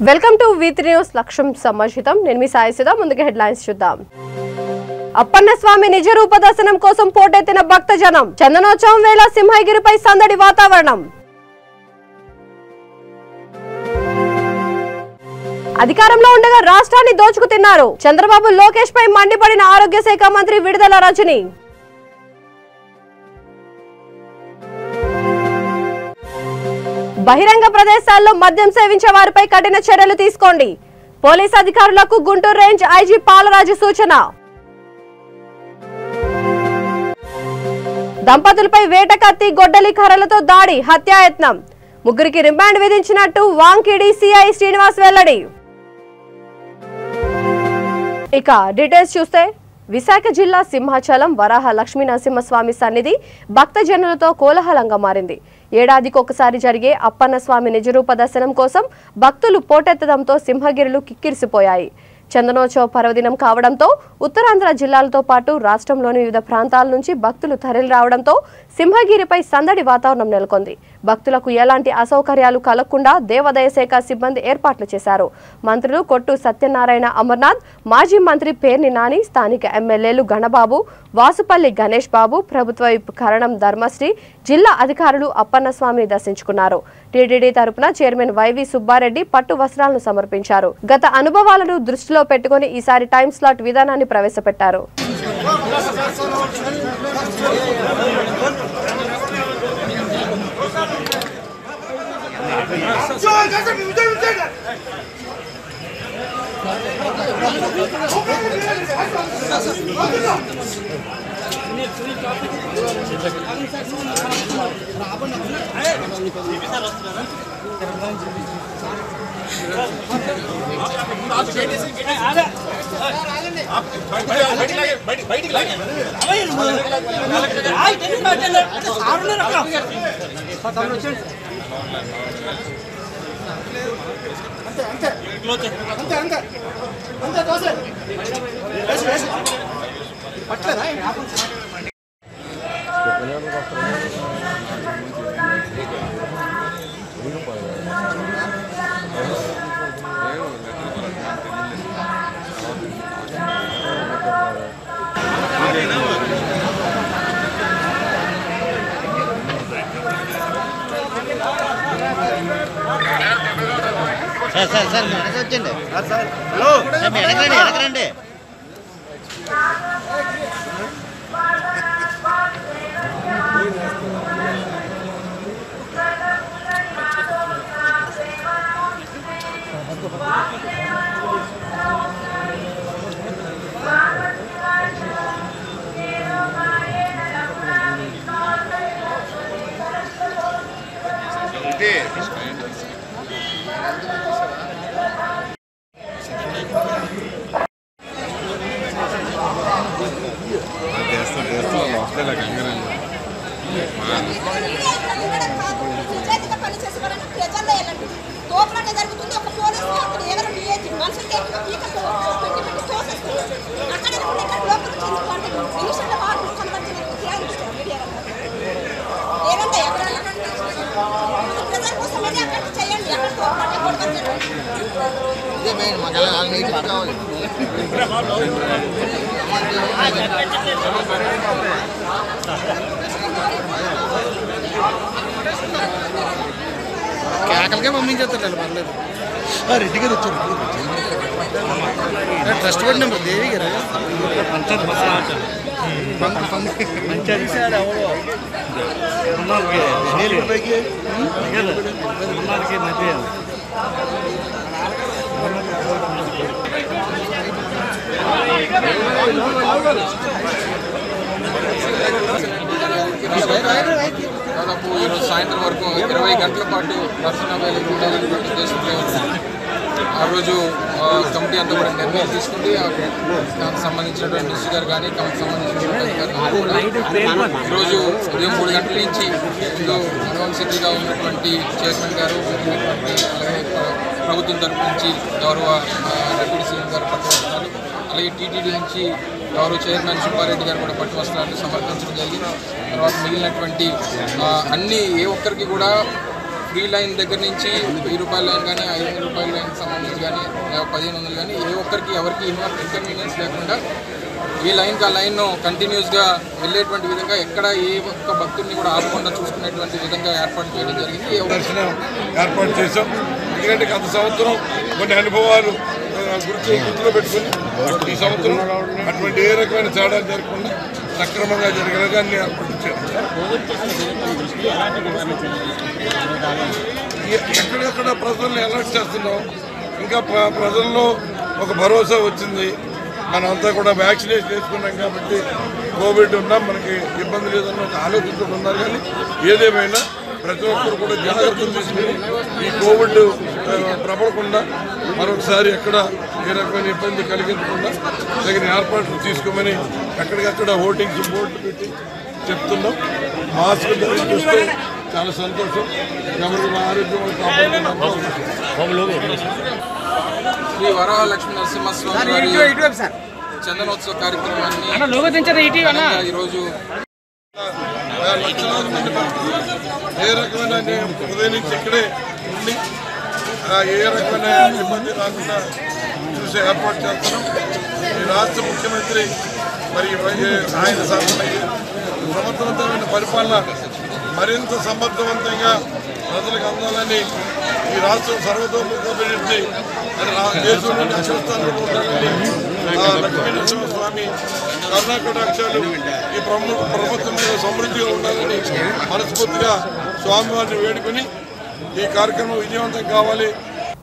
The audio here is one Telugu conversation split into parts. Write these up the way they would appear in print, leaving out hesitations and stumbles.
వెల్కమ్ టు V3 న్యూస్ లక్ష్యం సమాజితం నేను మీ సాయిసుదా ముందుగా హెడ్లైన్స్ చూద్దాం అప్పన్న స్వామి నిజ రూప దర్శనం కోసం పోటెత్తిన భక్తజనం చందనోత్సవం వేళ సింహగిరిపై సందడి వాతావరణం అధికారంలో ఉండగా రాష్ట్రాన్ని దోచుకు తిన్నారు చంద్రబాబు లోకేష్ పై మండిపడిన ఆరోగ్య శాఖ మంత్రి విడుదల రజని బహిరంగ ప్రదేశాల్లో మద్యం సేవించే వారిపై కఠిన చర్యలు తీసుకోండి పోలీస్ అధికారులకు గుంటూరు రేంజ్ ఐజీ పాలరాజు సూచన దంపతులపై వేట కత్తి గొడ్డలి కర్రలతో దాడి హత్యాయత్నం ముగ్గురికి రిమాండ్ విధించినట్టు వాంకిడి సిఐ శ్రీనివాస్ వెల్లడి ఇక డీటెయిల్స్ చూస్తే విశాఖ జిల్లా సింహాచలం వరాహ లక్ష్మీ నరసింహస్వామి సన్నిధి భక్తజనులతో కోలాహలంగా మారింది ఏడాదికి ఒకసారి జరిగే అప్పన్న స్వామి నిజరూప దర్శనం కోసం భక్తులు పోటెత్తడంతో సింహగిరులు కిక్కిరిసిపోయాయి చందనోత్సవ పర్వదినం కావడంతో ఉత్తరాంధ్ర జిల్లాలతో పాటు రాష్ట్రంలోని వివిధ ప్రాంతాల నుంచి భక్తులు తరలి రావడంతో సింహగిరిపై సందడి వాతావరణం నెలకొంది భక్తులకు ఎలాంటి అసౌకర్యాలు కలగకుండా దేవాదాయ శాఖ సిబ్బంది ఏర్పాట్లు చేశారు మంత్రులు కొట్టు సత్యనారాయణ అమర్నాథ్ మాజీ మంత్రి పేర్ని నాని స్థానిక ఎమ్మెల్యేలు గణబాబు వాసుపల్లి గణేష్ బాబు ప్రభుత్వ విప్ కరణం ధర్మశ్రీ జిల్లా అధికారులు అప్పన్న స్వామిని దర్శించుకున్నారు టీటీడీ తరపున చైర్మన్ వైవి సుబ్బారెడ్డి పట్టు వస్త్రాలను సమర్పించారు గత అనుభవాలను దృష్టిలో పెట్టుకుని ఈసారి టైం స్లాట్ విధానాన్ని ప్రవేశపెట్టారు సార్ వచ్చండి హలో ఎడగరండి కేకలకే పంపించేస్తాడు పర్లేదు రెడ్డి గారు వచ్చారు ట్రస్ట్ బోర్డు నెంబర్ దేవి గారు దాదాపు ఈరోజు సాయంత్రం వరకు 20 గంటల పాటు దర్శన వేళ ఉండాలని ఉద్దేశంతో ఆ రోజు కమిటీ అంతా కూడా నిర్ణయం తీసుకుంది దానికి సంబంధించినటువంటి మినిస్టర్ గారు కానీ తమకు సంబంధించినటువంటి ఈరోజు ఉదయం 3 గంటల నుంచి ఇందులో అనువంశిగా ఉన్నటువంటి చైర్మన్ గారు అలాగే ప్రభుత్వం తరపు నుంచి గౌరవ డిప్యూటీ సీఎం గారు పట్టువస్తున్నారు అలాగే టీటీడీ నుంచి గౌరవ చైర్మన్ సుబ్బారెడ్డి గారు కూడా పట్టు వస్త్రాలను సమర్పించడం జరిగింది. తర్వాత మిగిలినటువంటి అన్ని ఏ ఒక్కరికి కూడా ఫ్రీ లైన్ దగ్గర నుంచి 1000 రూపాయల లైన్ కానీ 500 రూపాయల లైన్ సంబంధించి కానీ 1500 కానీ ఏ ఒక్కరికి ఎవరికి ఇన్కన్వీనియన్స్ లేకుండా ఈ లైన్కి ఆ లైన్ కంటిన్యూస్గా వెళ్ళేటువంటి విధంగా ఎక్కడ ఏ ఒక్క భక్తుడిని కూడా ఆపకుండా చూసుకునేటువంటి విధంగా ఏర్పాటు చేయడం జరిగింది. దర్శనం ఏర్పాటు చేశాం. ఎందుకంటే గత సంవత్సరం కొన్ని అనుభవాలు గుర్తులో పెట్టుకుని ఈ సంవత్సరం అటువంటి ఏ రకమైన తేడా జరగకుండా సక్రమంగా జరిగేలాగా అన్ని ఏర్పాటు చేశాం. ఎక్కడెక్కడ ప్రజల్ని అలర్ట్ చేస్తున్నాం. ఇంకా ప్రజల్లో ఒక భరోసా వచ్చింది. మనమంతా కూడా వ్యాక్సినేషన్ వేసుకున్నాం కాబట్టి కోవిడ్ ఉన్నా మనకి ఇబ్బంది లేదన్న ఒక ఆలోచనతో ఉన్నారు. కానీ ఏదేమైనా ప్రతి ఒక్కరు కూడా జాగ్రత్తలు తీసుకుని ఈ కోవిడ్ ప్రబలకుండా మరొకసారి ఎక్కడ ఏ రకమైన ఇబ్బంది కలిగించకుండా తగిన ఏర్పాట్లు తీసుకోమని ఎక్కడికక్కడ హోర్డింగ్స్ బోర్డులు పెట్టి చెప్తున్నాం. మాస్క్ ధరిస్తూ చాలా సంతోషం. ఎవరికి మా ఆరోగ్యం కాపాడుతున్నాం. శ్రీ వరాహ లక్ష్మీ నరసింహస్వామి వారి చందనోత్సవ కార్యక్రమాన్ని ఈరోజు లక్షలాది మంది భక్తులు ఏ రకమైన ఉదయం నుంచి ఇక్కడే ఉండి ఏ రకమైన ఇబ్బంది రాకుండా చూసే ఏర్పాటు చేస్తున్నాం. ఈ రాష్ట్ర ముఖ్యమంత్రి మరి ఆయన సమర్థవంతమైన పరిపాలన మరింత సమర్థవంతంగా ప్రజలకు అందాలని ఈ రాష్ట్రం సర్వతోముఖాభివృద్ధి దేశంలో అక్షరస్థానంలో ఉండాలని లక్ష్మీ నరసింహస్వామి కరుణాకటాక్షాలు ఈ ప్రభుత్వం మీద సమృద్ధిగా ఉండాలని మనస్ఫూర్తిగా స్వామివారిని వేడుకొని ఈ కార్యక్రమం విజయవంతం కావాలి.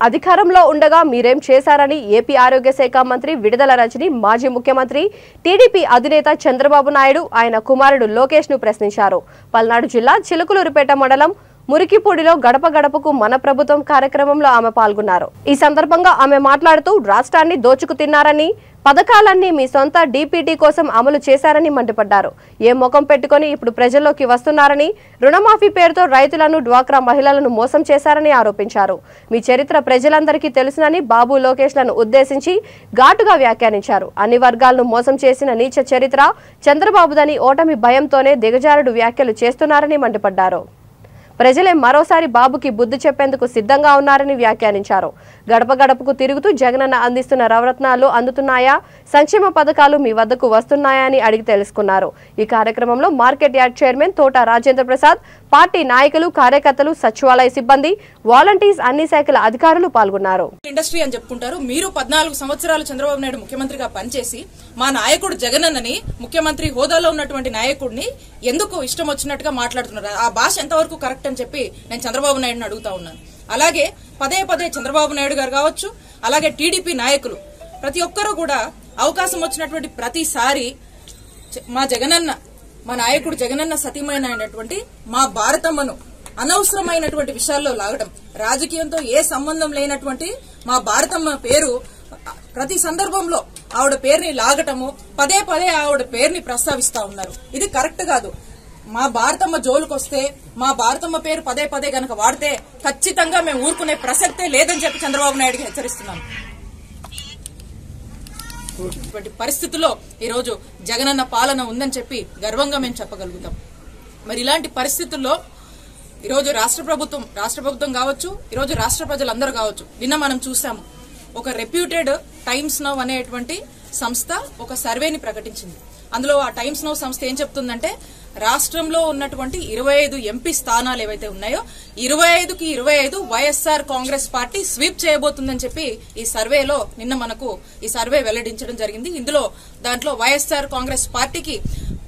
అధికారంలో ఉండగా మీరేం చేశారని ఏపీ ఆరోగ్య శాఖ మంత్రి విడుదల రజని మాజీ ముఖ్యమంత్రి టీడీపీ అధినేత చంద్రబాబు నాయుడు ఆయన కుమారుడు లోకేష్ ను ప్రశ్నించారు. పల్నాడు జిల్లా చిలుకలూరుపేట మండలం మురికిపూడిలో గడప గడపకు మన ప్రభుత్వం కార్యక్రమంలో ఆమె పాల్గొన్నారు. ఈ సందర్భంగా ఆమె మాట్లాడుతూ రాష్ట్రాన్ని దోచుకు తిన్నారని, పథకాలన్నీ మీ సొంత డీపీటీ కోసం అమలు చేశారని మండిపడ్డారు. ఏ ముఖం పెట్టుకుని ఇప్పుడు ప్రజల్లోకి వస్తున్నారని, రుణమాఫీ పేరుతో రైతులను, డ్వాక్రా మహిళలను మోసం చేశారని ఆరోపించారు. మీ చరిత్ర ప్రజలందరికీ తెలుసునని బాబు లోకేష్లను ఉద్దేశించి ఘాటుగా వ్యాఖ్యానించారు. అన్ని వర్గాలను మోసం చేసిన నీచ చరిత్ర చంద్రబాబుదని, ఓటమి భయంతోనే దిగజారుడు వ్యాఖ్యలు చేస్తున్నారని మండిపడ్డారు. ప్రజలే మరోసారి బాబుకి బుద్ధి చెప్పేందుకు సిద్ధంగా ఉన్నారని వ్యాఖ్యానించారు. గడప గడపకు తిరుగుతూ జగనన్న అందిస్తున్న నవరత్నాలు అందుతున్నాయా, సంక్షేమ పథకాలు మీ వద్దకు వస్తున్నాయా అని అడిగి తెలుసుకున్నారు. ఈ కార్యక్రమంలో మార్కెట్ యార్డ్ చైర్మన్ తోట రాజేంద్ర ప్రసాద్, పార్టీ నాయకులు, కార్యకర్తలు, సచివాలయ సిబ్బంది, వాలంటీర్స్, అన్ని శాఖల అధికారులు పాల్గొన్నారు. ఇండస్ట్రీ అని చెప్పుకుంటారు. మీరు 14 సంవత్సరాలు చంద్రబాబు నాయుడు ముఖ్యమంత్రిగా పనిచేసి మా నాయకుడు జగనన్నని, ముఖ్యమంత్రి హోదాలో ఉన్నటువంటి నాయకుడిని ఎందుకు ఇష్టం వచ్చినట్టుగా మాట్లాడుతున్నారు? ఆ భాష ఎంతవరకు కరెక్ట్ అని చెప్పి నేను చంద్రబాబు నాయుడుని అడుగుతా ఉన్నాను. అలాగే పదే పదే చంద్రబాబు నాయుడు గారు కావచ్చు, అలాగే టీడీపీ నాయకులు ప్రతి ఒక్కరూ కూడా అవకాశం వచ్చినటువంటి ప్రతిసారి మా జగనన్న, మా నాయకుడు జగనన్న సతీమైనటువంటి మా భారతమ్మను అనవసరమైనటువంటి విషయాల్లో లాగడం, రాజకీయంతో ఏ సంబంధం లేనటువంటి మా భారతమ్మ పేరు ప్రతి సందర్భంలో ఆవిడ పేరుని లాగటము, పదే పదే ఆవిడ పేరుని ప్రస్తావిస్తా ఉన్నారు. ఇది కరెక్ట్ కాదు. మా భారతమ్మ జోలుకొస్తే, మా భారతమ్మ పేరు పదే పదే గనక వాడితే ఖచ్చితంగా మేము ఊరుకునే ప్రసక్తే లేదని చెప్పి చంద్రబాబు నాయుడుకి హెచ్చరిస్తున్నాం. ఇటువంటి పరిస్థితుల్లో ఈరోజు జగనన్న పాలన ఉందని చెప్పి గర్వంగా మేము చెప్పగలుగుతాం. మరి ఇలాంటి పరిస్థితుల్లో ఈరోజు రాష్ట్ర ప్రభుత్వం కావచ్చు, ఈరోజు రాష్ట్ర ప్రజలందరూ కావచ్చు, నిన్న మనం చూసాము ఒక రెప్యూటెడ్ టైమ్స్ నౌ అనేటువంటి సంస్థ ఒక సర్వేని ప్రకటించింది. అందులో ఆ టైమ్స్ నౌ సంస్థ ఏం చెప్తుందంటే, రాష్ట్రంలో ఉన్నటువంటి 25 ఎంపీ స్థానాలు ఏవైతే ఉన్నాయో 25కి 25 వైఎస్ఆర్ కాంగ్రెస్ పార్టీ స్వీప్ చేయబోతుందని చెప్పి ఈ సర్వేలో నిన్న మనకు ఈ సర్వే వెల్లడించడం జరిగింది. దాంట్లో వైఎస్ఆర్ కాంగ్రెస్ పార్టీకి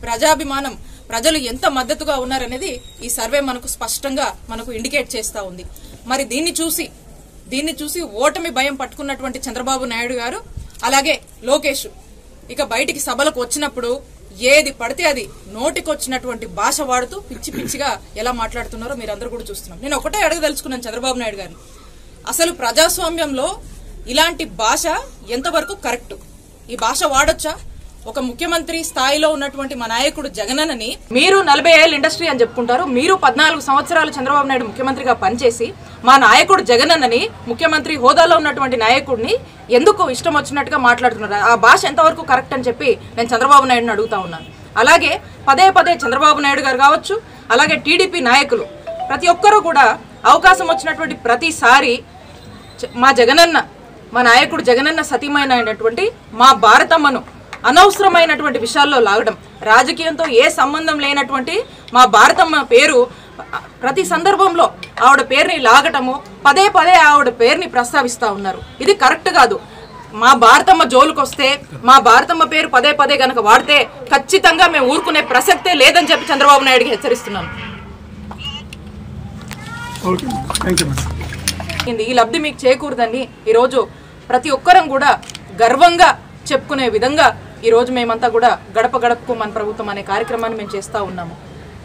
ప్రజాభిమానం, ప్రజలు ఎంత మద్దతుగా ఉన్నారనేది ఈ సర్వే మనకు స్పష్టంగా మనకు ఇండికేట్ చేస్తా ఉంది. మరి దీన్ని చూసి ఓటమి భయం పట్టుకున్నటువంటి చంద్రబాబు నాయుడు గారు, అలాగే లోకేష్ ఇక బయటికి సభలకు వచ్చినప్పుడు ఏది పడితే అది నోటికొచ్చినటువంటి భాష వాడుతూ పిచ్చి పిచ్చిగా ఎలా మాట్లాడుతున్నారో మీరందరూ కూడా చూస్తున్నాం. నేను ఒకటే అడగదలుచుకున్నాను చంద్రబాబు నాయుడు గారిని, అసలు ప్రజాస్వామ్యంలో ఇలాంటి భాష ఎంతవరకు కరెక్ట్? ఈ భాష వాడొచ్చా? ఒక ముఖ్యమంత్రి స్థాయిలో ఉన్నటువంటి మా నాయకుడు జగనన్నని మీరు 40 ఏళ్ళ ఇండస్ట్రీ అని చెప్పుకుంటారు. మీరు 14 సంవత్సరాలు చంద్రబాబు నాయుడు ముఖ్యమంత్రిగా పనిచేసి మా నాయకుడు జగనన్నని, ముఖ్యమంత్రి హోదాలో ఉన్నటువంటి నాయకుడిని ఎందుకు ఇష్టం వచ్చినట్టుగా మాట్లాడుతున్నారు? ఆ భాష ఎంతవరకు కరెక్ట్ అని చెప్పి నేను చంద్రబాబు నాయుడుని అడుగుతా ఉన్నాను. అలాగే పదే పదే చంద్రబాబు నాయుడు గారు కావచ్చు, అలాగే టీడీపీ నాయకులు ప్రతి ఒక్కరూ కూడా అవకాశం వచ్చినటువంటి ప్రతిసారి మా జగనన్న, మా నాయకుడు జగనన్న సతీమైనటువంటి మా భారతమ్మను అనవసరమైనటువంటి విషయాల్లో లాగడం, రాజకీయంతో ఏ సంబంధం లేనటువంటి మా భారతమ్మ పేరు ప్రతి సందర్భంలో ఆవిడ పేరుని లాగటము, పదే పదే ఆవిడ పేరుని ప్రస్తావిస్తూ ఉన్నారు. ఇది కరెక్ట్ కాదు. మా భారతమ్మ జోలుకొస్తే, మా భారతమ్మ పేరు పదే పదే గనక వాడితే ఖచ్చితంగా మేము ఊరుకునే ప్రసక్తే లేదని చెప్పి చంద్రబాబు నాయుడుకి హెచ్చరిస్తున్నాను. ఈ లబ్ధి మీకు చేకూరదని ఈరోజు ప్రతి ఒక్కరం కూడా గర్వంగా చెప్పుకునే విధంగా ఈరోజు మేమంతా కూడా గడప గడపకు మన ప్రభుత్వం అనే కార్యక్రమాన్ని మేము చేస్తూ ఉన్నాము.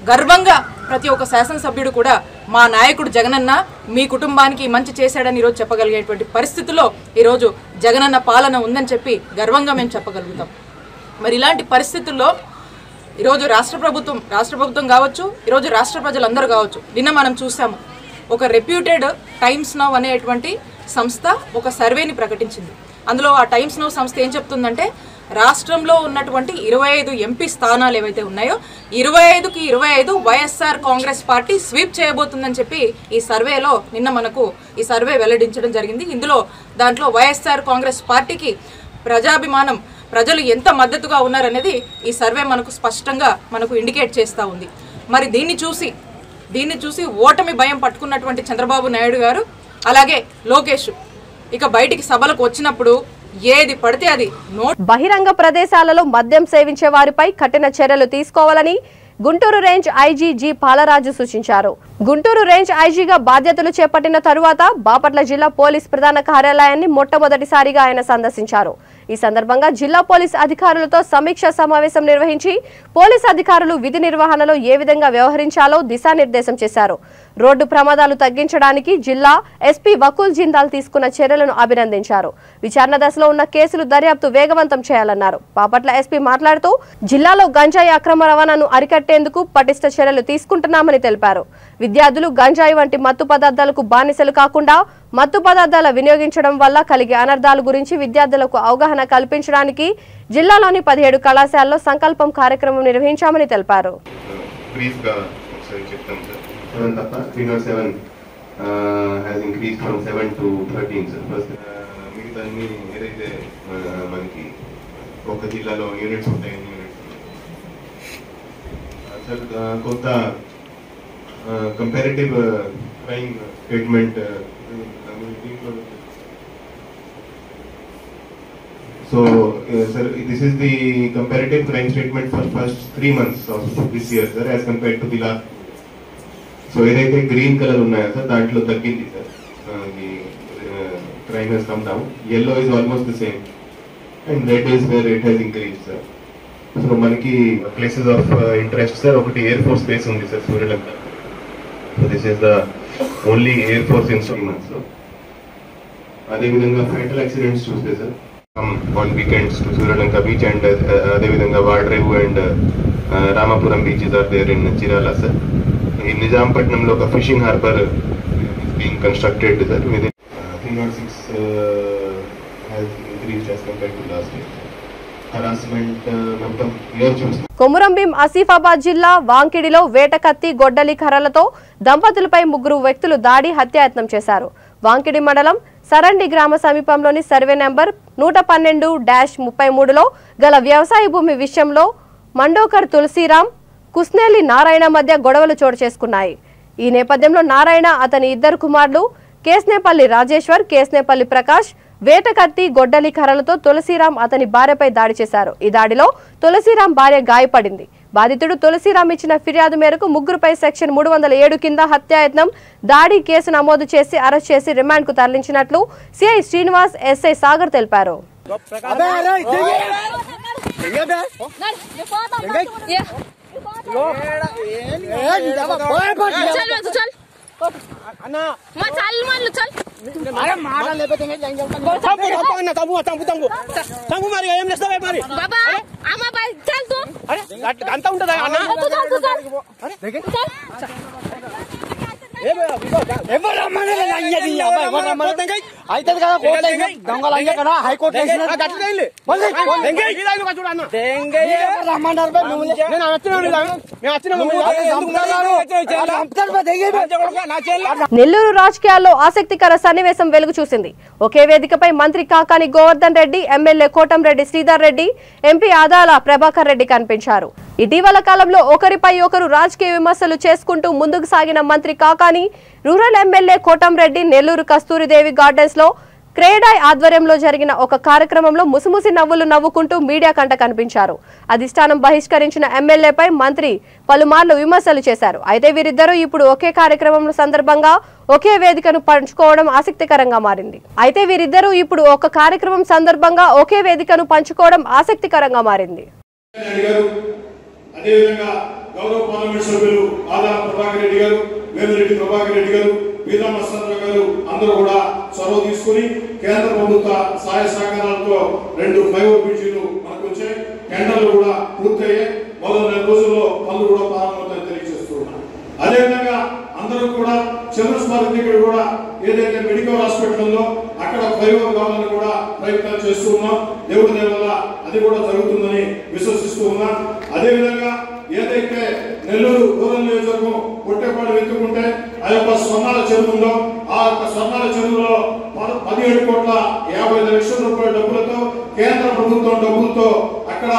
గర్వంగా ప్రతి ఒక్క శాసనసభ్యుడు కూడా మా నాయకుడు జగనన్న మీ కుటుంబానికి మంచి చేశాడని ఈరోజు చెప్పగలిగేటువంటి పరిస్థితుల్లో ఈరోజు జగనన్న పాలన ఉందని చెప్పి గర్వంగా మేము చెప్పగలుగుతాం. మరి ఇలాంటి పరిస్థితుల్లో ఈరోజు రాష్ట్ర ప్రభుత్వం కావచ్చు, ఈరోజు రాష్ట్ర ప్రజలందరూ కావచ్చు, నిన్న మనం చూసాము ఒక రెప్యూటెడ్ టైమ్స్ నౌ అనేటువంటి సంస్థ ఒక సర్వేని ప్రకటించింది. అందులో ఆ టైమ్స్ నౌ సంస్థ ఏం చెప్తుందంటే రాష్ట్రంలో ఉన్నటువంటి 25 ఎంపీ స్థానాలు ఏవైతే ఉన్నాయో 25కి 25 వైఎస్ఆర్ కాంగ్రెస్ పార్టీ స్వీప్ చేయబోతుందని చెప్పి ఈ సర్వేలో నిన్న మనకు ఈ సర్వే వెల్లడించడం జరిగింది. దాంట్లో వైఎస్ఆర్ కాంగ్రెస్ పార్టీకి ప్రజాభిమానం, ప్రజలు ఎంత మద్దతుగా ఉన్నారనేది ఈ సర్వే మనకు స్పష్టంగా మనకు ఇండికేట్ చేస్తూ ఉంది. మరి దీన్ని చూసి ఓటమి భయం పట్టుకున్నటువంటి చంద్రబాబు నాయుడు గారు అలాగే లోకేష్ ఇక బయటికి సభలకు వచ్చినప్పుడు ఏది పడితే అది బహిరంగ ప్రదేశాలలో మద్యం సేవించే వారిపై కఠిన చర్యలు తీసుకోవాలని Guntur range IG G Palaraju సూచించారు. గుంటూరు రేంజ్ ఐజీగా బాధ్యతలు చేపట్టిన తరువాత బాపట్ల జిల్లా పోలీస్ ప్రధాన కార్యాలయాన్ని మొట్టమొదటిసారిగా ఆయన సందర్శించారు. ఈ సందర్భంగా జిల్లా పోలీస్ అధికారులతో సమీక్ష సమావేశం నిర్వహించి పోలీస్ అధికారులు విధి నిర్వహణలో ఏ విధంగా వ్యవహరించాలో దిశానిర్దేశం చేశారు. రోడ్డు ప్రమాదాలు తగ్గించడానికి జిల్లా ఎస్పీ వకుల్ జిందాల్ తీసుకున్న చర్యలను అభినందించారు. విచారణ దశలో ఉన్న కేసులు దర్యాప్తు వేగవంతం చేయాలన్నారు. బాపట్ల ఎస్పీ మాట్లాడుతూ జిల్లాలో గంజాయి అక్రమ రవాణాను అరికట్టేందుకు పటిష్ట చర్యలు తీసుకుంటున్నామని తెలిపారు. విద్యార్థులు గంజాయి వంటి మత్తు పదార్థాలకు బానిసలు కాకుండా మత్తు పదార్థాల వినియోగించడం వల్ల కలిగే అనర్థాల గురించి విద్యార్థులకు అవగాహన కల్పించడానికి జిల్లాలోని 17 కళాశాలలో సంకల్పం కార్యక్రమం నిర్వహించామని తెలిపారు. కొత్త comparative crime statement so sir, this is the comparative crime statement for first 3 months of this year sir as compared to the last. So ఏదైతే గ్రీన్ కలర్ ఉన్నాయో సార్ దాంట్లో తగ్గింది sir, the crime has come down. Yellow is almost the same and red is where it has increased sir. So మనకి places of interest sir, ఒకటి ఎయిర్ ఫోర్స్ బేస్ ఉంది sir Suryalanka. So this is the only air force instruments. అదే విధంగా fatal accidents చూస్తే sir on weekends to Suryalanka beach and అదే విధంగా Vadrevu and Ramapuram beaches are there in Chirala sir. In Nizampatnam లో ఒక fishing harbour is being constructed sir. Within 306 has increased as compared to last year. Harassment మొత్తం ఇయర్ చూస్తాం. కొమురంభీం ఆసిఫాబాద్ జిల్లా వాంకిడిలో వేటకత్తి గొడ్డలి కర్రలతో దంపతులపై 3 వ్యక్తులు దాడి హత్యాయత్నం చేశారు. వాంకిడి మండలం సరండి గ్రామ సమీపంలోని సర్వే నెంబర్ 112-33లో గల వ్యవసాయ భూమి విషయంలో మండోకర్ తులసిరామ్, కుస్నేలి నారాయణ మధ్య గొడవలు చోటు చేసుకున్నాయి. ఈ నేపథ్యంలో నారాయణ అతని 2 కుమారులు కేస్నేపల్లి రాజేశ్వర్, కేస్నేపల్లి ప్రకాష్ వేటకత్తి గొడ్డలి కర్రలతో తులసిరామ్ అతని భార్యపై దాడి చేశారు. ఈ దాడిలో తులసిరామ్ భార్య గాయపడింది. బాధితుడు తులసిరామ్ ఇచ్చిన ఫిర్యాదు మేరకు 3పై సెక్షన్ 307 కింద హత్యాయత్నం, దాడి కేసు నమోదు చేసి అరెస్ట్ చేసి రిమాండ్ కు తరలించినట్లు సిఐ శ్రీనివాస్, ఎస్ఐ సాగర్ తెలిపారు. అవుతుంది కదా దొంగలు అయ్యా కదా హైకోర్టు నెల్లూరు రాజకీయాల్లో ఆసక్తికర సన్నివేశం వెలుగు చూసింది. ఒకే వేదికపై మంత్రి కాకాని గోవర్ధన్ రెడ్డి, ఎమ్మెల్యే కోటంరెడ్డి శ్రీధర్ రెడ్డి, ఎంపీ ఆదాల ప్రభాకర్ రెడ్డి కనిపించారు. ఇటీవల కాలంలో ఒకరిపై ఒకరు రాజకీయ విమర్శలు చేసుకుంటూ ముందుకు సాగిన మంత్రి Kakani, rural MLA Kotamreddy Nellore Kasturidevi gardens లో క్రేడాయ్ ఆధ్వర్యంలో జరిగిన ఒక కార్యక్రమంలో ముసిముసి నవ్వులు నవ్వుకుంటూ మీడియా కంట కనిపించారు. అధిష్టానం బహిష్కరించిన ఎమ్మెల్యేపై మంత్రి పలుమార్లు విమర్శలు చేశారు. అయితే వీరిద్దరూ ఇప్పుడు ఒకే కార్యక్రమం సందర్భంగా ఒకే వేదికను పంచుకోవడం ఆసక్తికరంగా మారింది. అదేవిధంగా గౌరవ పార్లమెంట్ సభ్యులు ఆదాల ప్రభాకర్ రెడ్డి గారు, వేమిరెడ్డి ప్రభాకర్ రెడ్డి గారు, వీరమ్మ సత్య గారు అందరూ కూడా చొరవ తీసుకుని కేంద్ర ప్రభుత్వ సహాయ సహకారాలతో 2 ఫ్లైఓవర్ బ్రిడ్జీలు మనకు వచ్చాయి. టెండర్లు కూడా పూర్తయ్యాయి. మొదటి 2 రోజుల్లో పనులు కూడా ప్రారంభమవుతాయని తెలియజేస్తున్నాం. అదేవిధంగా అందరూ కూడా చిల్డ్రన్స్ పార్క్ దగ్గర కూడా ఏదైతే మెడికల్ హాస్పిటల్ ఉందో అక్కడ ఫ్లైఓవర్ కావాలని కూడా ప్రయత్నాలు చేస్తూ ఉన్నాం. దేవుడి దయ వల్ల అది కూడా జరుగుతుందని విశ్వసిస్తూ ఉన్నాం. అదేవిధంగా ఏదైతే నెల్లూరు రూరల్ నియోజకవర్గం పొట్టేపాడు వెతుకుంటే ఆ యొక్క స్వర్ణాల చెరువు ఉందో ఆ యొక్క స్వర్ణాల చెరువులో 17,50,00,000 రూపాయల డబ్బులతో కేంద్ర ప్రభుత్వం డబ్బులతో అక్కడ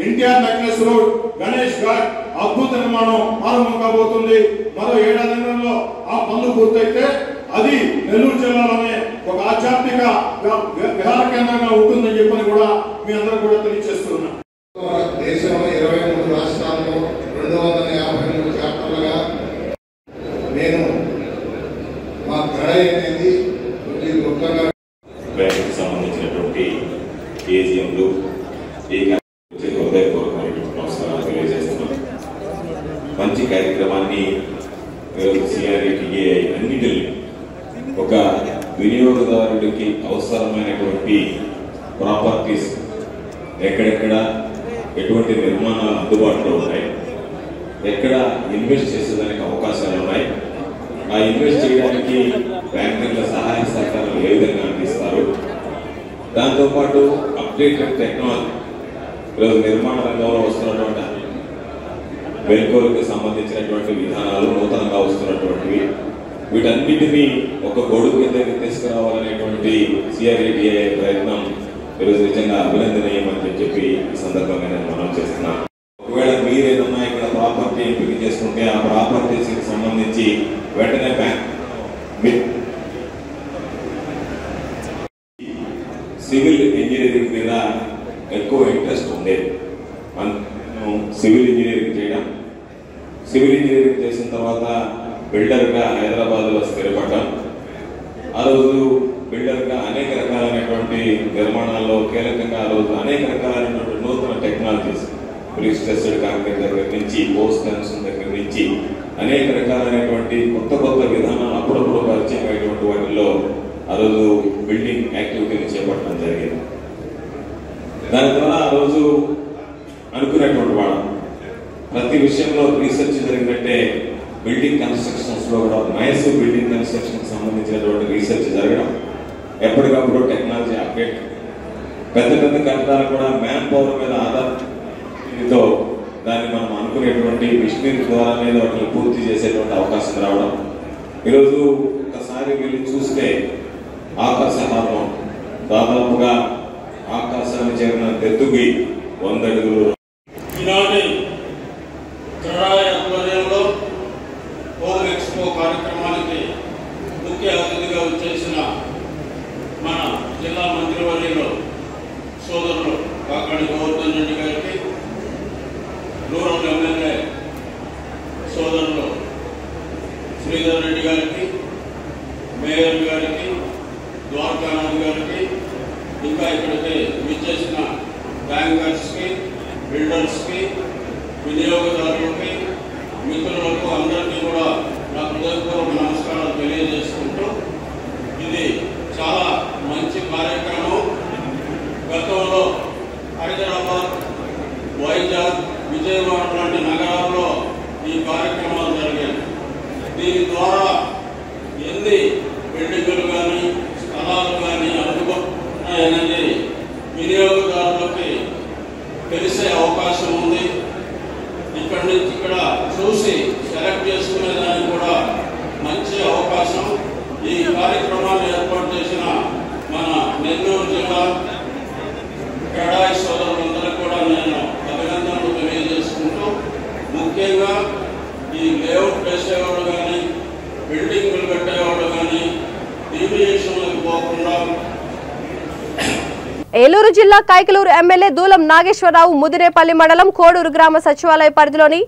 ఎన్టీఆర్ నెక్లెస్ రోడ్ గణేష్ ఘాట్ అద్భుత నిర్మాణం ప్రారంభం కాబోతుంది. మరో 7 నెలల్లో ఆ పనులు పూర్తయితే అది నెల్లూరు జిల్లాలోనే ఒక ఆధ్యాత్మిక విహార కేంద్రంగా ఉంటుందని చెప్పని కూడా మీ అందరూ కూడా తెలియజేస్తున్నాం. దేశంలో 23 రాష్ట్రాల్లో 253 చాప్టర్లుగా నేను మా క్రడై అనేది బ్యాంకుకి సంబంధించినటువంటి ఏజీఎంలు హృదయపూర్వకమైనటువంటి నమస్కారాలు తెలియజేస్తున్నాం. మంచి కార్యక్రమాన్ని సిఆర్ఏటీఏ అన్నిటిని ఒక వినియోగదారుడికి అవసరమైనటువంటి ప్రాపర్టీస్ ఎక్కడెక్కడ ఎటువంటి నిర్మాణాలు అందుబాటులో ఉన్నాయి, ఎక్కడ ఇన్వెస్ట్ చేసేదానికి అవకాశాలు ఉన్నాయి, ఆ ఇన్వెస్ట్ చేయడానికి బ్యాంకుల సహాయ సహకారాలు ఏ విధంగా అందిస్తారు, దాంతోపాటు అప్డేటెడ్ టెక్నాలజీ ఈరోజు నిర్మాణ రంగంలో వస్తున్నటువంటి వెల్కోలకు సంబంధించినటువంటి విధానాలు నూతనంగా వస్తున్నటువంటివి వీటన్నిటినీ ఒక గొడుగు కిందకి తీసుకురావాలనేటువంటి సిఆర్ఏటీఏ ప్రయత్నం ఈరోజు నిజంగా అభినందనీయమని చెప్పి ఈ సందర్భంగా నేను మనం చేస్తున్నాను. ఒకవేళ మీరు ఏదన్నా ఇక్కడ ప్రాపర్టీ ఎంపిక చేసుకుంటే ఆ ప్రాపర్టీస్ కి సంబంధించి వెంటనే బ్యాంక్ సివిల్ ఇంజనీరింగ్ మీద ఎక్కువ ఇంట్రెస్ట్ ఉండేది. సివిల్ ఇంజనీరింగ్ చేయడం, సివిల్ ఇంజనీరింగ్ చేసిన తర్వాత బిల్డర్గా హైదరాబాద్లో స్థిరపడ్డాం. ఆ రోజు బిల్డర్గా అనేక రకాలైనటువంటి నిర్మాణాల్లో కీలకంగా ఆ రోజు అనేక రకాలైనటువంటి నూతన టెక్నాలజీస్ ప్రీస్ట్రెస్డ్ కాంక్రీట్ దగ్గర నుంచి పోస్ట్ కన్స్ట్రక్షన్ దగ్గర నుంచి అనేక రకాలైనటువంటి కొత్త విధానాలు అప్పుడప్పుడు పరిచయం అయ్యేటువంటి వాటిల్లో ఆ రోజు బిల్డింగ్ యాక్టివిటీని చేపట్టడం జరిగింది. దాని ద్వారా ఆ రోజు అనుకునేటువంటి వాళ్ళం ప్రతి విషయంలో రీసెర్చ్ జరిగినట్టే బిల్డింగ్ కన్స్ట్రక్షన్స్ లో కూడా నైస్ బిల్డింగ్ కన్స్ట్రక్షన్ సంబంధించినటువంటి రీసెర్చ్ జరగడం, ఎప్పటికప్పుడు టెక్నాలజీ అప్డేట్, పెద్ద కట్టడాలు కూడా మ్యాన్ పవర్ మీద ఆధారంతో దాన్ని మనం అనుకునేటువంటి మిషనరీ ద్వారానే వాటిని పూర్తి చేసేటువంటి అవకాశం రావడం. ఈరోజు ఒకసారి వెళ్ళి చూస్తే ఆకాశహారం దాదాపుగా ఆకాశాన్ని చేరిన ఎత్తుకి 100 అడుగులు. ఈనాటి క్రడాయ్ ఆధ్వర్యంలో హోమ్ ఎక్స్పో కార్యక్రమానికి ముఖ్య అతిథిగా వచ్చేసిన మన జిల్లా మంత్రివర్యులు సోదరులు కాకాని గోవర్ధన్ రెడ్డి గారికి, రూరల్ ఎమ్మెల్యే సోదరులు శ్రీధర్ రెడ్డి గారికి, మేయర్ గారికి, ద్వారకానాథ్ గారికి, ఇంకా ఇక్కడికి విచ్చేసిన బ్యాంకర్స్కి, బిల్డర్స్కి, వినియోగదారులకి, మిత్రులకు అందరికీ కూడా నా హృదయపూర్వక నమస్కారాలు తెలియజేసుకుంటూ, ఇది చాలా మంచి కార్యక్రమం. గతంలో హైదరాబాద్, వైజాగ్, విజయవాడ లాంటి నగరాల్లో ఈ కార్యక్రమాలు జరిగాయి. దీని ద్వారా అనేది వినియోగదారులకి తెలిసే అవకాశం ఉంది. ఇక్కడి నుంచి ఇక్కడ చూసి సెలెక్ట్ చేసుకునేదానికి కూడా మంచి అవకాశం. ఈ కార్యక్రమాన్ని ఏర్పాటు చేసిన మన నెల్లూరు జిల్లా క్రెడాయి సోదరులందరికీ కూడా నేను అభినందనలు తెలియజేసుకుంటూ, ముఖ్యంగా ఈ లేఅవుట్ వేసేవాళ్ళు కానీ బిల్డింగ్లు కట్టేవాళ్ళు కానీ డీవియేషన్లకు పోకుండా. ఏలూరు జిల్లా కైకలూరు ఎమ్మెల్యే దూలం నాగేశ్వరరావు ముదిరేపల్లి మండలం కోడూరు గ్రామ సచివాలయ పరిధిలోని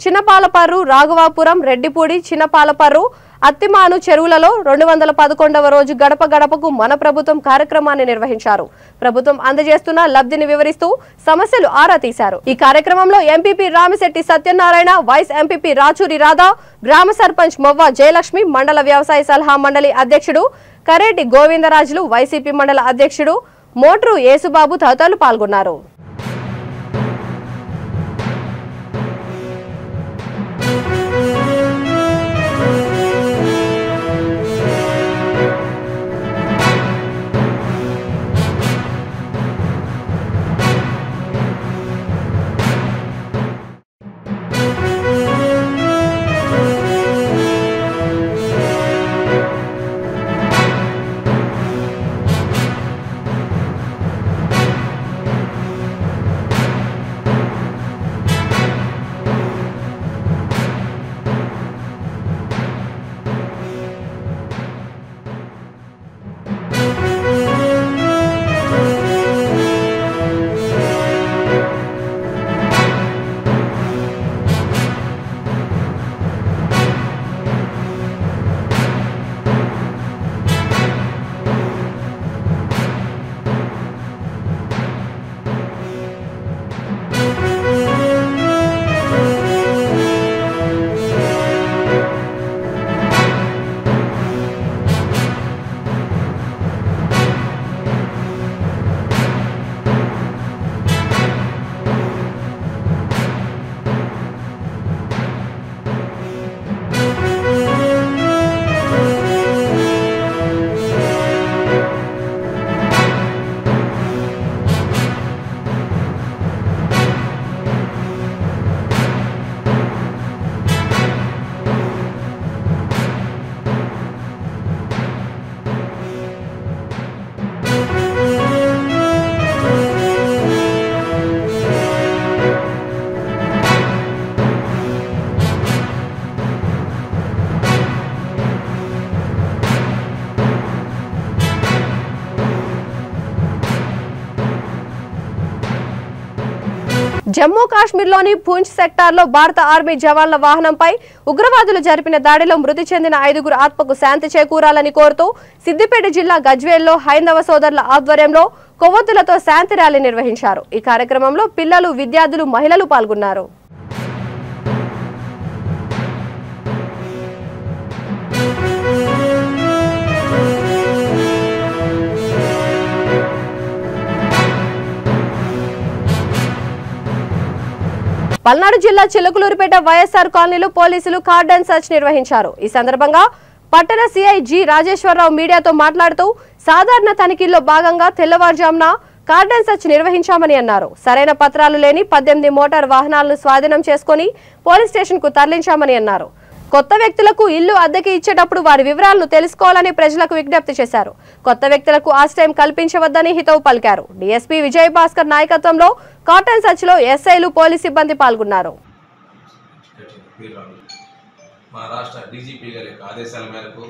చిన్నపాలపర్రు, రాఘవాపురం, రెడ్డిపూడి, చిన్నపాలపర్రు, అత్తిమాను చెరువులలో 211వ రోజు గడప గడపకు మన ప్రభుత్వం కార్యక్రమాన్ని నిర్వహించారు. ప్రభుత్వం అందజేస్తున్న లబ్ధిని వివరిస్తూ సమస్యలు ఆరా తీశారు. ఈ కార్యక్రమంలో MPP Ramisetti Satyanarayana, vice MPP Rachuri Radha, గ్రామ సర్పంచ్ మొవ్వ జయలక్ష్మి, మండల వ్యవసాయ సలహా మండలి అధ్యక్షుడు కరేటి గోవిందరాజులు, వైసీపీ మండల అధ్యక్షుడు మోట్రు యేసుబాబు తదితరులు పాల్గొన్నారు. జమ్మూ కాశ్మీర్లోని పూంచ్ సెక్టార్లో భారత ఆర్మీ జవాన్ల వాహనంపై ఉగ్రవాదులు జరిపిన దాడిలో మృతి చెందిన 5గురు ఆత్మకు శాంతి చేకూరాలని కోరుతూ సిద్దిపేట జిల్లా గజ్వేల్లో హైందవ సోదరుల ఆధ్వర్యంలో కొవ్వొత్తులతో శాంతి ర్యాలీ నిర్వహించారు. ఈ కార్యక్రమంలో పిల్లలు, విద్యార్థులు, మహిళలు పాల్గొన్నారు. పల్నాడు జిల్లా చిలకలూరుపేట వైఎస్ఆర్ కాలనీలో పోలీసులు కార్డన్ సర్చ్ నిర్వహించారు. ఈ సందర్భంగా పట్టణ సిఐ జి రాజేశ్వరరావు మీడియాతో మాట్లాడుతూ సాధారణ తనిఖీల్లో భాగంగా తెల్లవారుజామున కార్డన్ సర్చ్ నిర్వహించామని అన్నారు. సరైన పత్రాలు లేని 18 మోటార్ వాహనాలను స్వాధీనం చేసుకుని పోలీస్ స్టేషన్ కు తరలించామని అన్నారు. కొత్త వ్యక్తులకు ఇల్లు అద్దెకి ఇచ్చేటప్పుడు వారి వివరాలను తెలుసుకోవాలని ప్రజలకు విజ్ఞప్తి చేశారు. కొత్త వ్యక్తులకు ఆశ్రయం కల్పించవద్దని హితవు పలికారు. డీఎస్పీ విజయ్ భాస్కర్ నాయకత్వంలో కార్డన్ సర్చ్ లో ఎస్ఐలు, పోలీస్ సిబ్బంది పాల్గొన్నారు. మన రాష్ట్ర డీజీపీ గారి యొక్క ఆదేశాల మేరకు,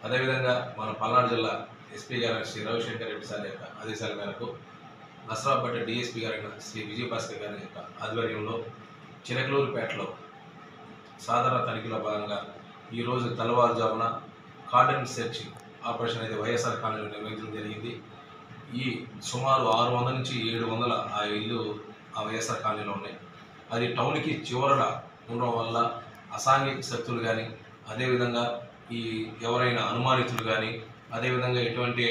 అదేవిధంగా మన పల్నాడు జిల్లా ఎస్పీ గారు శ్రీ రవిశంకర్ రెడ్డి సార్ యొక్క ఆదేశాల మేరకు నసరాపేట డీఎస్పీ గారైన శ్రీ విజయ్ భాస్కర్ గారి యొక్క ఆధ్వర్యంలో చిలకలూరుపేటలో సాధారణ తనిఖీలో భాగంగా ఈరోజు తెల్లవారుజామున కార్డన్ సెర్చ్ ఆపరేషన్ అయితే వైఎస్ఆర్ కాలనీలో నిర్వహించడం జరిగింది. ఈ సుమారు 600 నుంచి 700 ఆ ఇల్లు ఆ వైఎస్ఆర్ కాలనీలో ఉన్నాయి. అది టౌన్కి చివరన ఉండడం వల్ల అసాంఘిక శక్తులు కానీ, అదేవిధంగా ఈ ఎవరైనా అనుమానితులు కానీ, అదేవిధంగా ఎటువంటి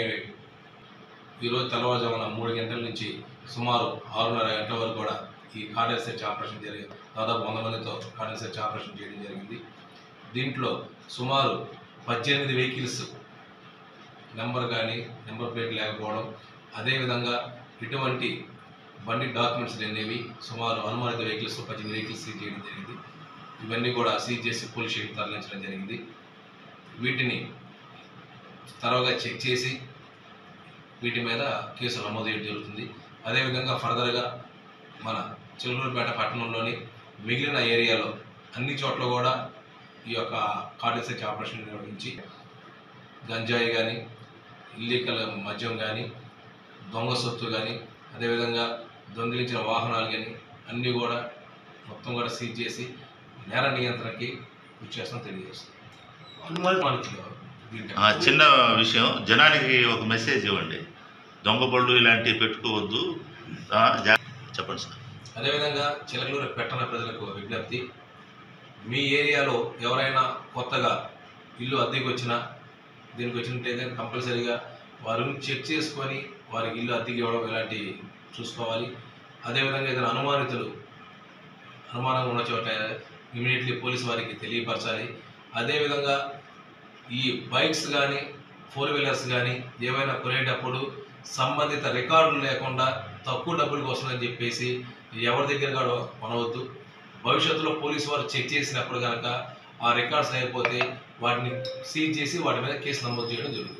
ఈరోజు తెల్లవారుజామున 3 గంటల నుంచి సుమారు 6:30 గంటల వరకు కూడా ఈ కార్డన్ సెర్చ్ ఆపరేషన్ జరిగింది. దాదాపు 100 మందితో కార్డన్ సెర్చ్ ఆపరేషన్ చేయడం జరిగింది. దీంట్లో సుమారు 18 వెహికల్స్ నెంబర్ ప్లేట్ లేకపోవడం, అదేవిధంగా ఇటువంటి బండి డాక్యుమెంట్స్ అనేవి సుమారు అనుమానిత వెహికల్స్ 18 వెహికల్స్ సీజ్ చేయడం జరిగింది. ఇవన్నీ కూడా సీజ్ చేసి పోలీస్ స్టేషన్ తరలించడం జరిగింది. వీటిని తరవుగా చెక్ చేసి వీటి మీద కేసులు నమోదు చేయడం జరుగుతుంది. అదేవిధంగా ఫర్దర్గా మన చిలకలూరుపేట పట్టణంలోని మిగిలిన ఏరియాలో అన్ని చోట్ల కూడా ఈ యొక్క కార్డు సెర్చ్ ఆపరేషన్ నిర్వహించి గంజాయి కానీ, ఇల్లీగల్ మద్యం కానీ, దొంగ సొత్తు కానీ, అదేవిధంగా దొంగిలించిన వాహనాలు కానీ అన్నీ కూడా మొత్తం కూడా సీజ్ చేసి నేర నియంత్రణకి కృషి చేస్తామని తెలియజేస్తాం. చిన్న విషయం, జనానికి ఒక మెసేజ్ ఇవ్వండి. దొంగ బళ్ళు ఇలాంటివి పెట్టుకోవద్దు, చెప్పండి సార్. అదేవిధంగా చిలకలూరు పట్టణ ప్రజలకు విజ్ఞప్తి, మీ ఏరియాలో ఎవరైనా కొత్తగా ఇల్లు అద్దెకి వచ్చినా దీనికి వచ్చినట్టయితే కంపల్సరీగా వారిని చెక్ చేసుకొని వారికి ఇల్లు అద్దెకి ఇవ్వడం ఇలాంటివి చూసుకోవాలి. అదేవిధంగా ఏదైనా అనుమానంగా ఉన్న చోట ఇమీడియట్లీ పోలీసు వారికి తెలియపరచాలి. అదేవిధంగా ఈ బైక్స్ కానీ 4 వీలర్స్ కానీ ఏవైనా కొనేటప్పుడు సంబంధిత రికార్డులు లేకుండా తక్కువ డబ్బులకు వస్తుందని చెప్పేసి ఎవరి దగ్గర కూడా కొనవద్దు. భవిష్యత్తులో పోలీసు వారు చెక్ చేసినప్పుడు కనుక ఆ రికార్డ్స్ అయిపోతే వాటిని సీజ్ చేసి వాటి మీద కేసు నమోదు చేయడం జరుగుతుంది.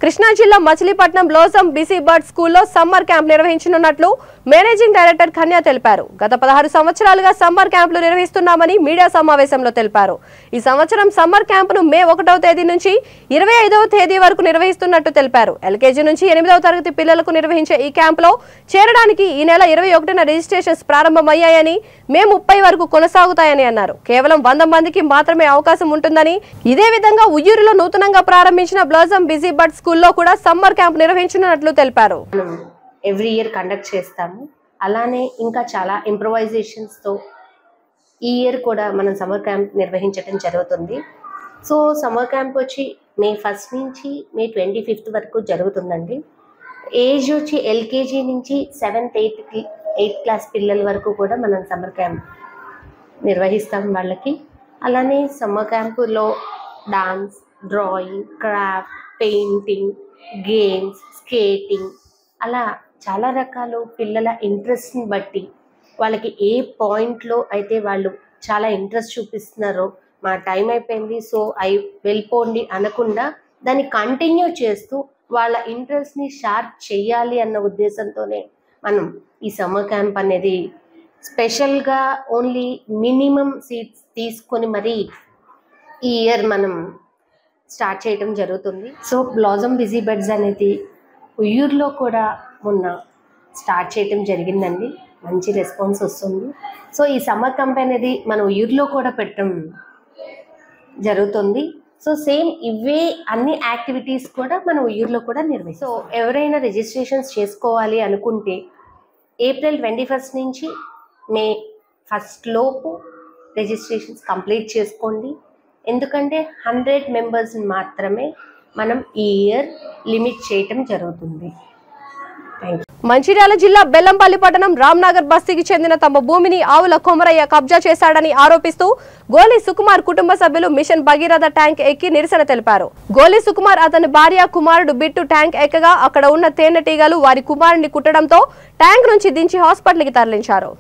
కృష్ణా జిల్లా మచిలీపట్నం బ్లోసమ్ బిసీ బర్డ్ స్కూల్లో సమ్మర్ క్యాంప్ నిర్వహించనున్నట్లు మేనేజింగ్ డైరెక్టర్ కన్యా తెలిపారు. గత 16 సంవత్సరాలుగా సమ్మర్ క్యాంపులు నిర్వహిస్తున్నామని మీడియా సమావేశంలో తెలిపారు. ఈ సంవత్సరం సమ్మర్ క్యాంపును మే 1వ తేదీ నుంచి 25వ తేదీ వరకు నిర్వహిస్తున్నట్టు తెలిపారు. ఎల్కేజీ నుంచి 8వ తరగతి పిల్లలకు నిర్వహించే ఈ క్యాంపులో చేరడానికి ఈ నెల 21న రిజిస్ట్రేషన్స్ ప్రారంభమయ్యాయని, మే 30 వరకు కొనసాగుతాయని అన్నారు. కేవలం 100 మందికి మాత్రమే అవకాశం ఉంటుందని, ఇదే విధంగా ఉయ్యూరులో నూతనంగా ప్రారంభించిన బ్లోసమ్ బిసీ బర్డ్ స్కూల్లో కూడా సమ్మర్ క్యాంప్ నిర్వహించనున్నట్లు తెలిపారు. ఎవ్రీ ఇయర్ కండక్ట్ చేస్తాము. అలానే ఇంకా చాలా ఇంప్రొవైజేషన్స్తో ఈ ఇయర్ కూడా మనం సమ్మర్ క్యాంప్ నిర్వహించడం జరుగుతుంది. సో సమ్మర్ క్యాంప్ వచ్చి మే 1 నుంచి మే 25 వరకు జరుగుతుందండి. ఏజ్ వచ్చి ఎల్కేజీ నుంచి 7th 8th క్లాస్ పిల్లల వరకు కూడా మనం సమ్మర్ క్యాంప్ నిర్వహిస్తాం వాళ్ళకి. అలానే సమ్మర్ క్యాంపులో dance, drawing, craft, painting, games, skating, అలా చాలా రకాలు పిల్లల ఇంట్రెస్ట్ని బట్టి వాళ్ళకి ఏ పాయింట్లో అయితే వాళ్ళు చాలా ఇంట్రెస్ట్ చూపిస్తున్నారో, మా టైం అయిపోయింది సో వెళ్ళిపోండి అనకుండా దాన్ని కంటిన్యూ చేస్తూ వాళ్ళ ఇంట్రెస్ట్ని షార్ప్ చేయాలి అన్న ఉద్దేశంతోనే మనం ఈ సమ్మర్ క్యాంప్ అనేది స్పెషల్గా ఓన్లీ మినిమం సీట్స్ తీసుకొని మరి ఈ ఇయర్ మనం స్టార్ట్ చేయడం జరుగుతుంది. సో బ్లోసమ్ బిసీ బర్డ్స్ అనేది ఉయ్యూరులో కూడా మొన్న స్టార్ట్ చేయడం జరిగిందండి. మంచి రెస్పాన్స్ వస్తుంది. సో ఈ సమ్మర్ క్యాంప్ అనేది మన ఉయ్యూరులో కూడా పెట్టడం జరుగుతుంది. సో సేమ్ ఇవే అన్ని యాక్టివిటీస్ కూడా మన ఉయ్యూరులో కూడా నిర్వహిస్తాం. సో ఎవరైనా రిజిస్ట్రేషన్స్ చేసుకోవాలి అనుకుంటే ఏప్రిల్ 21 నుంచి మే 1 లోపు రిజిస్ట్రేషన్స్ కంప్లీట్ చేసుకోండి. ఎందుకంటే 100 మెంబర్స్ని మాత్రమే మనం ఈ ఇయర్ లిమిట్ చేయటం జరుగుతుంది. మంచిర్యాల జిల్లా బెల్లంపల్లి పట్టణం రామ్నగర్ బస్తీకి చెందిన తమ భూమిని ఆవుల కొమరయ్య కబ్జా చేశాడని ఆరోపిస్తూ గోలి సుకుమార్ కుటుంబ సభ్యులు మిషన్ భగీరథ ట్యాంక్ ఎక్కి నిరసన తెలిపారు. గోలి సుకుమార్ అతని భార్య కుమారుడు బిట్టు ట్యాంక్ ఎక్కగా అక్కడ ఉన్న తేనెటీగలు వారి కుమారుడిని కుట్టడంతో ట్యాంక్ నుంచి దించి హాస్పిటల్కి తరలించారు.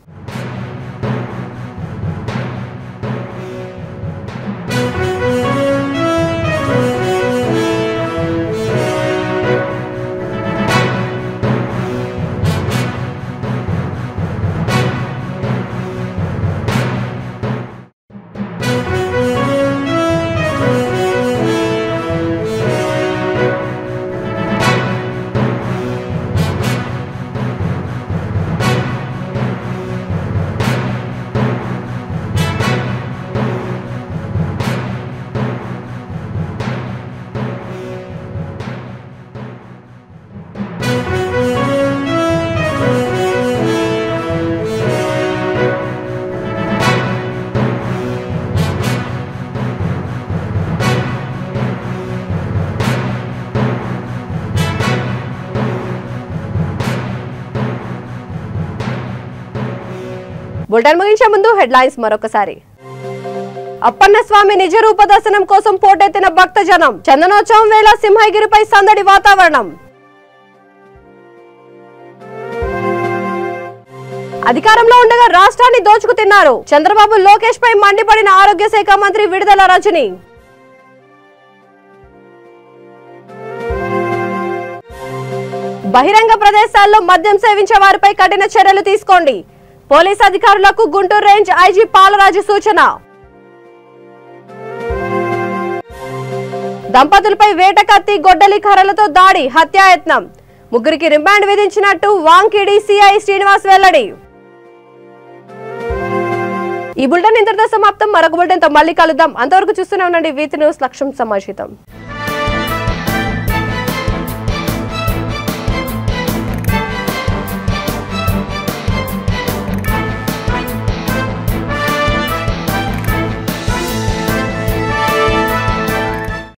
బులెటిన్ ముగించే ముందు హెడ్లైన్స్ మరొకసారి. అప్పన్న స్వామి నిజ రూప దర్శనం కోసం పోటెత్తిన భక్తజనం. చందనోత్సవం వేళ సింహగిరిపై సందడి వాతావరణం. అధికారంలో ఉండగా రాష్ట్రాన్ని దోచుకు తిన్నారు. చంద్రబాబు లోకేష్ పై మండిపడిన ఆరోగ్య శాఖ మంత్రి విడుదల రజని. బహిరంగ ప్రదేశాల్లో మద్యం సేవించే వారిపై కఠిన చర్యలు తీసుకోండి. పోలీస్ అధికారులకు గుంటూరు రేంజ్ ఐజీ పాలరాజు సూచన. దంపతులపై వేటకత్తి గొడ్డలి కర్రలతో దాడి, హత్యాయత్నం. ముగ్గురికి రిమాండ్ విధించినట్టు వాంకిడి సిఐ శ్రీనివాస్ వెల్లడి. ఈ బులెటిన్ ఇంతటితో సమాప్తం. మరొక బులెటిన్తో మళ్ళీ కలుద్దాం. అంతవరకు చూస్తూనే ఉండండి వీతి న్యూస్. లక్ష్యం సమాజితం.